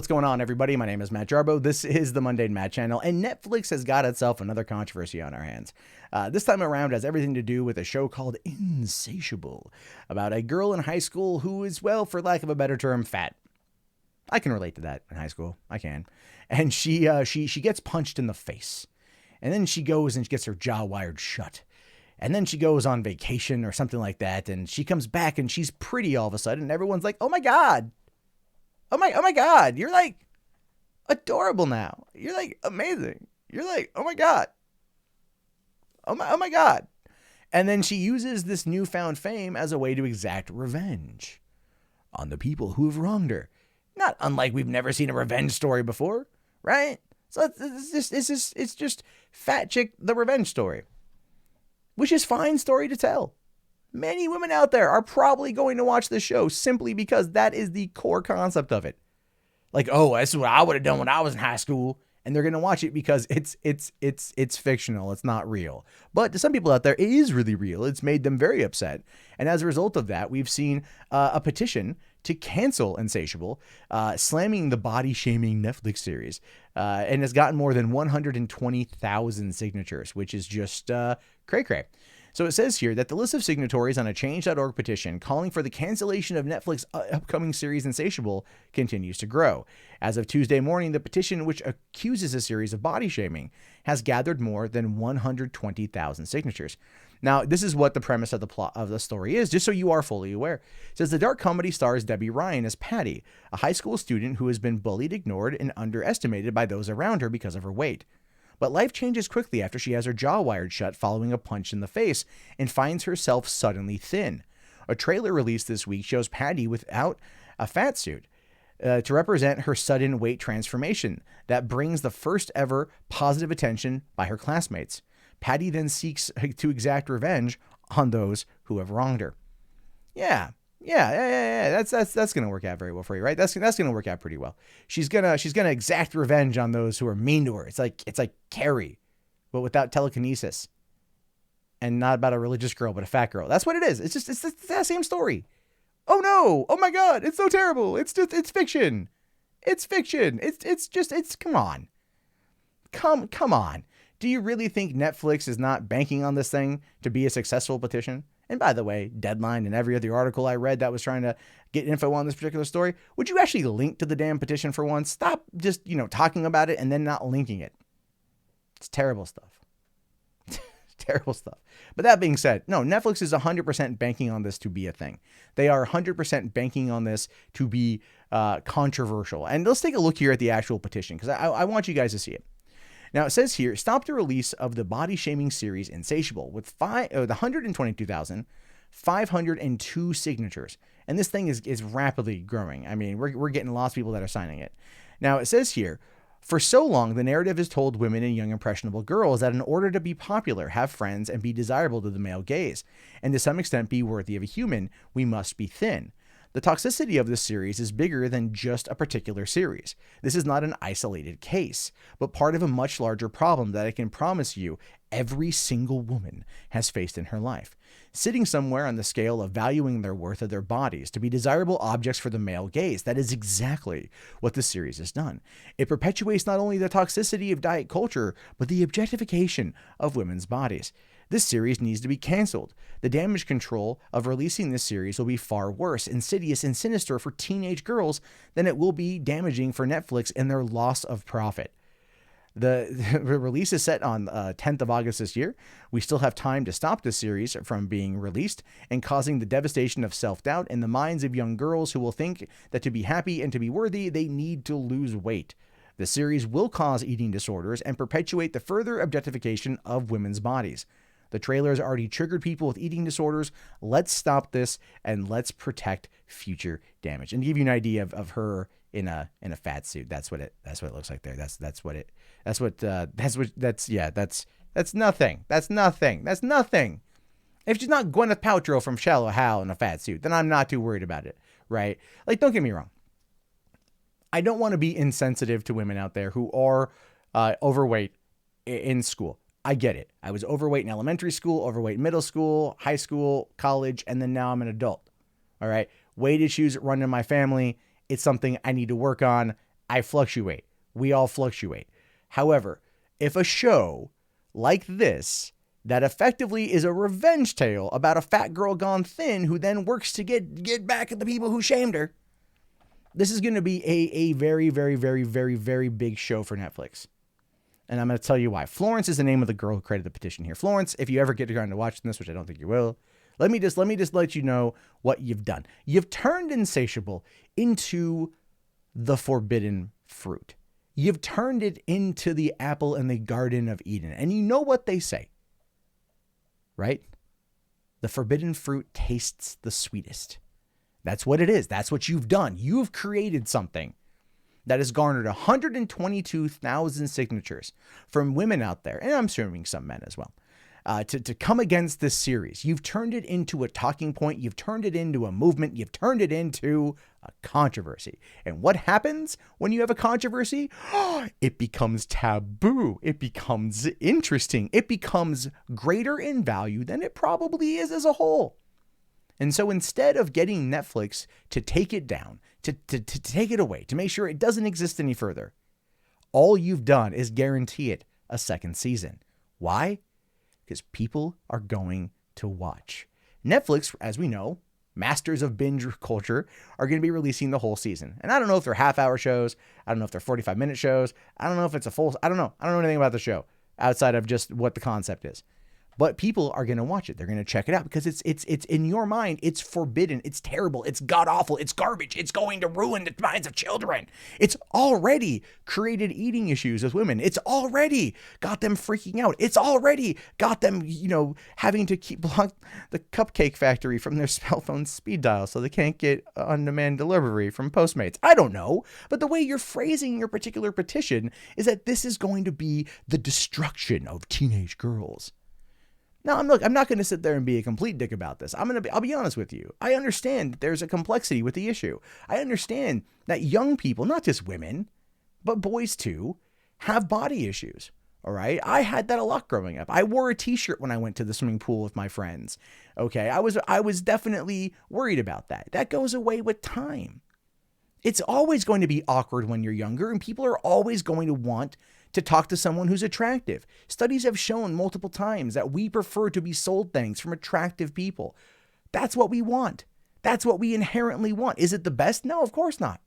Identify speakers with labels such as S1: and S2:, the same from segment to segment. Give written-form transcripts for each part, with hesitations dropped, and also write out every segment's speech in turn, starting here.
S1: What's going on, everybody? My name is Matt Jarbo. This is the Mundane Matt channel, and Netflix has got itself another controversy on our hands. This time around has everything to do with a show called Insatiable, about a girl in high school who is, well, for lack of a better term, fat. I can relate to that in high school. I can. And she gets punched in the face. And then she goes and gets her jaw wired shut. And then she goes on vacation or something like that, and she comes back and she's pretty all of a sudden, and everyone's like, oh my God. Oh my God, you're like adorable now. You're like amazing. You're like, oh my God. Oh my God. And then she uses this newfound fame as a way to exact revenge on the people who have wronged her. Not unlike we've never seen a revenge story before, right? So it's just Fat Chick, the revenge story, which is fine story to tell. Many women out there are probably going to watch this show simply because that is the core concept of it. Like, oh, this is what I would have done when I was in high school. And they're going to watch it because it's fictional. It's not real. But to some people out there, it is really real. It's made them very upset. And as a result of that, we've seen a petition to cancel Insatiable, slamming the body-shaming Netflix series, and has gotten more than 120,000 signatures, which is just cray-cray. So it says here that the list of signatories on a change.org petition calling for the cancellation of Netflix upcoming series Insatiable continues to grow. As of Tuesday morning, the petition, which accuses a series of body shaming, has gathered more than 120,000 signatures. Now, this is what the premise of the plot of the story is, just so you are fully aware. It says the dark comedy stars Debby Ryan as Patty, a high school student who has been bullied, ignored, and underestimated by those around her because of her weight. But life changes quickly after she has her jaw wired shut following a punch in the face and finds herself suddenly thin. A trailer released this week shows Patty without a fat suit to represent her sudden weight transformation that brings the first ever positive attention by her classmates. Patty then seeks to exact revenge on those who have wronged her. Yeah. That's gonna work out very well for you, right? That's gonna work out pretty well. She's gonna exact revenge on those who are mean to her. It's like Carrie, but without telekinesis, and not about a religious girl, but a fat girl. That's what it is. It's that same story. Oh no! Oh my God! It's so terrible. It's fiction. It's fiction. It's come on. Come on. Do you really think Netflix is not banking on this thing to be a successful petition? And by the way, Deadline and every other article I read that was trying to get info on this particular story, would you actually link to the damn petition for once? Stop just, talking about it and then not linking it. It's terrible stuff. Terrible stuff. But that being said, no, Netflix is 100% banking on this to be a thing. They are 100% banking on this to be controversial. And let's take a look here at the actual petition, because I want you guys to see it. Now, it says here, stop the release of the body-shaming series Insatiable with 122,502 signatures. And this thing is rapidly growing. I mean, we're getting lots of people that are signing it. Now, it says here, for so long, the narrative has told women and young impressionable girls that in order to be popular, have friends, and be desirable to the male gaze, and to some extent be worthy of a human, we must be thin. The toxicity of this series is bigger than just a particular series. This is not an isolated case, but part of a much larger problem that I can promise you every single woman has faced in her life. Sitting somewhere on the scale of valuing their worth of their bodies to be desirable objects for the male gaze. That is exactly what the series has done. It perpetuates not only the toxicity of diet culture, but the objectification of women's bodies. This series needs to be canceled. The damage control of releasing this series will be far worse, insidious, and sinister for teenage girls than it will be damaging for Netflix and their loss of profit. The release is set on 10th of August this year. We still have time to stop this series from being released and causing the devastation of self-doubt in the minds of young girls who will think that to be happy and to be worthy, they need to lose weight. The series will cause eating disorders and perpetuate the further objectification of women's bodies. The trailer has already triggered people with eating disorders. Let's stop this and let's protect future damage. And to give you an idea of her in a fat suit, that's what it looks like there. That's nothing. That's nothing. If she's not Gwyneth Paltrow from Shallow Hal in a fat suit, then I'm not too worried about it, right? Like, don't get me wrong. I don't want to be insensitive to women out there who are overweight in school. I get it. I was overweight in elementary school, overweight in middle school, high school, college, and then now I'm an adult. All right. Weight issues run in my family. It's something I need to work on. I fluctuate. We all fluctuate. However, if a show like this that effectively is a revenge tale about a fat girl gone thin who then works to get back at the people who shamed her, this is going to be a very, very, very, very, very big show for Netflix. And I'm going to tell you why. Florence is the name of the girl who created the petition here. Florence, if you ever get around to watching this, which I don't think you will, let me just let you know what you've done. You've turned Insatiable into the forbidden fruit. You've turned it into the apple in the Garden of Eden. And you know what they say, right? The forbidden fruit tastes the sweetest. That's what it is. That's what you've done. You've created something that has garnered 122,000 signatures from women out there, and I'm assuming some men as well, to come against this series. You've turned it into a talking point. You've turned it into a movement. You've turned it into a controversy. And what happens when you have a controversy? It becomes taboo. It becomes interesting. It becomes greater in value than it probably is as a whole. And so instead of getting Netflix to take it down, to take it away, to make sure it doesn't exist any further, all you've done is guarantee it a second season. Why? Because people are going to watch. Netflix, as we know, masters of binge culture, are going to be releasing the whole season. And I don't know if they're half-hour shows. I don't know if they're 45-minute shows. I don't know if it's a full... I don't know anything about the show outside of just what the concept is. But people are going to watch it. They're going to check it out because it's in your mind, it's forbidden, it's terrible, it's god-awful, it's garbage, it's going to ruin the minds of children. It's already created eating issues with women. It's already got them freaking out. It's already got them, having to block the Cupcake Factory from their cell phone speed dial so they can't get on-demand delivery from Postmates. I don't know. But the way you're phrasing your particular petition is that this is going to be the destruction of teenage girls. Now, I'm not going to sit there and be a complete dick about this. I'll be honest with you. I understand that there's a complexity with the issue. I understand that young people, not just women, but boys too, have body issues. All right. I had that a lot growing up. I wore a t-shirt when I went to the swimming pool with my friends. Okay. I was definitely worried about that. That goes away with time. It's always going to be awkward when you're younger, and people are always going to want to talk to someone who's attractive. Studies have shown multiple times that we prefer to be sold things from attractive people. That's what we want. That's what we inherently want. Is it the best? No, of course not.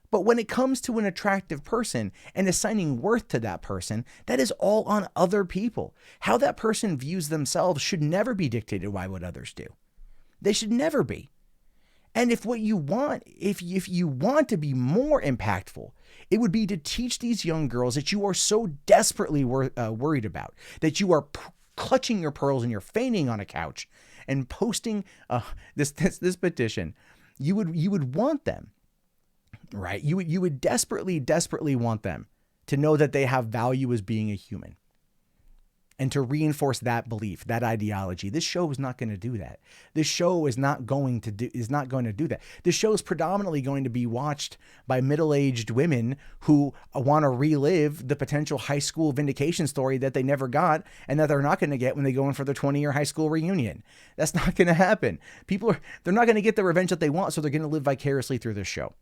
S1: But when it comes to an attractive person and assigning worth to that person, that is all on other people. How that person views themselves should never be dictated by what others do. They should never be. And if what you want, if you want to be more impactful, it would be to teach these young girls that you are so desperately worried about, that you are clutching your pearls and you're fainting on a couch and posting this petition. You would want them, right? You would desperately want them to know that they have value as being a human. And to reinforce that belief, that ideology. This show is not going to do that. This show is not going to do that. This show is predominantly going to be watched by middle-aged women who want to relive the potential high school vindication story that they never got and that they're not going to get when they go in for their 20-year high school reunion. That's not going to happen. They're not going to get the revenge that they want, so they're going to live vicariously through this show.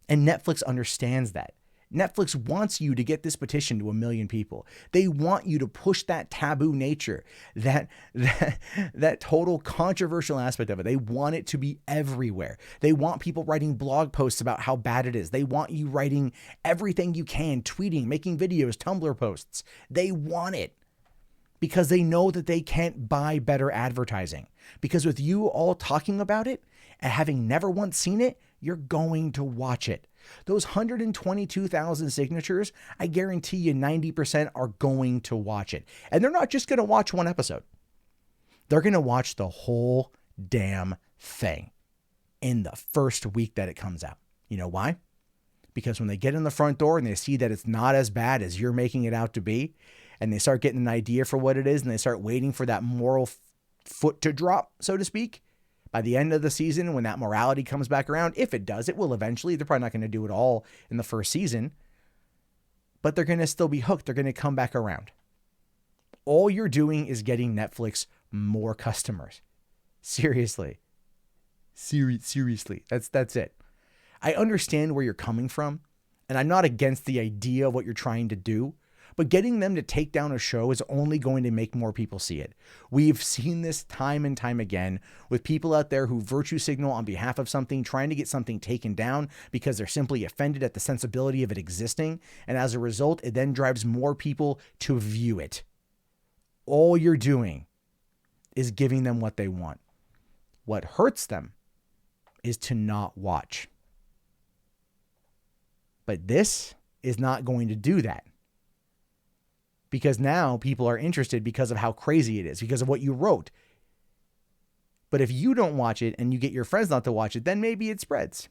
S1: And Netflix understands that. Netflix wants you to get this petition to 1 million people. They want you to push that taboo nature, that total controversial aspect of it. They want it to be everywhere. They want people writing blog posts about how bad it is. They want you writing everything you can, tweeting, making videos, Tumblr posts. They want it because they know that they can't buy better advertising. Because with you all talking about it and having never once seen it, you're going to watch it. Those 122,000 signatures, I guarantee you 90% are going to watch it. And they're not just going to watch one episode. They're going to watch the whole damn thing in the first week that it comes out. You know why? Because when they get in the front door and they see that it's not as bad as you're making it out to be, and they start getting an idea for what it is, and they start waiting for that moral foot to drop, so to speak, by the end of the season, when that morality comes back around, if it does, it will eventually. They're probably not going to do it all in the first season, but they're going to still be hooked. They're going to come back around. All you're doing is getting Netflix more customers. Seriously. Seriously. That's it. I understand where you're coming from. And I'm not against the idea of what you're trying to do, but getting them to take down a show is only going to make more people see it. We've seen this time and time again with people out there who virtue signal on behalf of something, trying to get something taken down because they're simply offended at the sensibility of it existing. And as a result, it then drives more people to view it. All you're doing is giving them what they want. What hurts them is to not watch. But this is not going to do that. Because now people are interested because of how crazy it is, because of what you wrote. But if you don't watch it and you get your friends not to watch it, then maybe it spreads.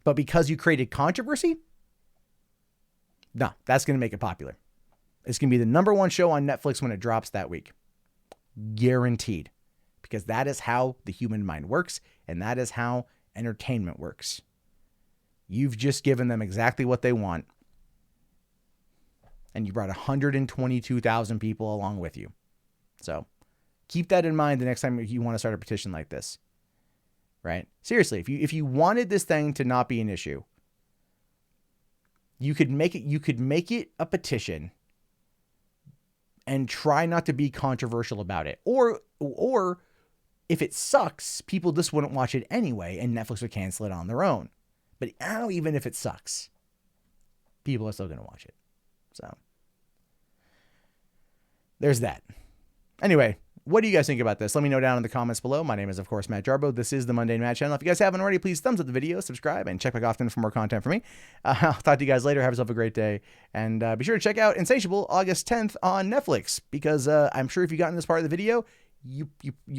S1: But because you created controversy, no, that's going to make it popular. It's going to be the #1 show on Netflix when it drops that week. Guaranteed. Because that is how the human mind works, and that is how entertainment works. You've just given them exactly what they want. And you brought 122,000 people along with you. So keep that in mind the next time you want to start a petition like this, right? Seriously, if you wanted this thing to not be an issue, you could make it a petition and try not to be controversial about it. Or if it sucks, people just wouldn't watch it anyway and Netflix would cancel it on their own. But now, even if it sucks, people are still going to watch it. So there's that. Anyway, what do you guys think about this? Let me know down in the comments below. My name is, of course, Matt Jarbo. This is the Mundane Matt channel. If you guys haven't already, please thumbs up the video, subscribe, and check back often for more content from me. I'll talk to you guys later. Have yourself a great day. And be sure to check out Insatiable August 10th on Netflix, because I'm sure if you got in this part of the video, you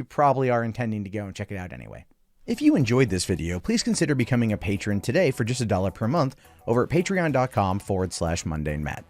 S1: probably are intending to go and check it out anyway. If you enjoyed this video, please consider becoming a patron today for just $1 per month over at patreon.com/mundanematt.